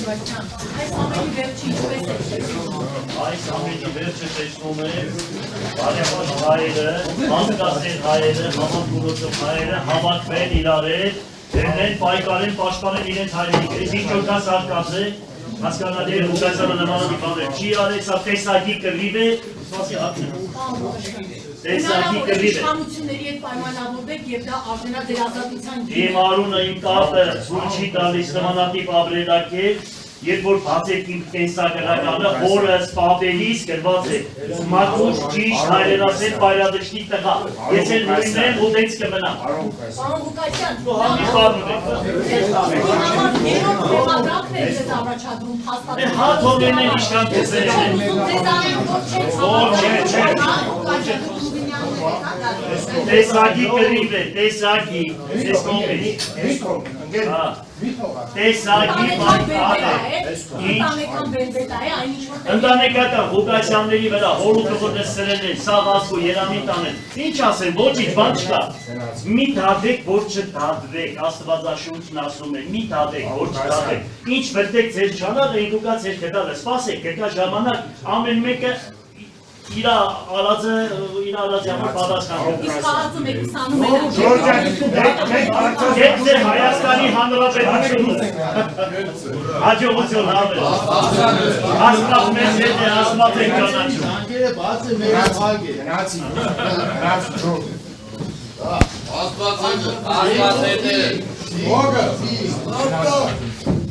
Այս ամենի վերջի ինչպես է տեսնում։ Այս ամենի վերջը տեսնում է բարեբան հայերը, հասկացել հայերը, համակուրոցով հայերը հավաքվել իրար հետ, դերնեն պայքարեն, պաշտպանեն իրենց հայրենիքը։ Այս ինչ որ կա սարկած է, հասկանալի Ղուկասյանը նմանատիպ բաներ չի արել, սա տեսակի կռիվ է, սպասի հատնում։ Տեսակի կռիվ է։ Իշխանությունների հետ պայմանավորվեք եւ դա արդենա ձեր ազատության Իմ արունը իմ կապը ցույց չի տալիս նմանատիպ ապրելակերպ, երբ որ բացեք իմ կենսագրականը, հորը սպաբելիս գրված է մաքուր ճիշտ հայրենասեր բայրադաշտի տղա։ Ես էլ նույնն եմ ու դենց կմնամ։ Պարոն Ղուկասյան, Դու հանդիպ առնում եք։ Հա թողնեն են իշքան տեսել։ Տեսակի կռիվ է, տեսակի, ես կողմից։ Տեսակի պայքար է։ Ընտանեկական Ղուկասյանների վրա հորուտը որ նսրել են, սաղասկու երամին տանեն, ինչ ասեն, ոչինչ բան չկա։ Մի դատեք, որ չդատվեք, Աստվածաշունչն ասում է, մի դատեք, որ չդատվեք։ Ինչ վրդեք ձեր ճանապարհը, ինքուկա ձեր գտալը, սպասեք, գտա ժամանակ, ամեն մեկը իր արածը համար պատասխան։ Իսկ խաղացը մեկ ուսանում են։ Եվ ձեր Հայաստանի Հանրապետությունում հաջողություն հավեր։ Աստված մեզ հետ է, Աստված եք ճանաչում։ Անկերը բաց է մեր հագ է։ Աստված հետ է։ Ոգը։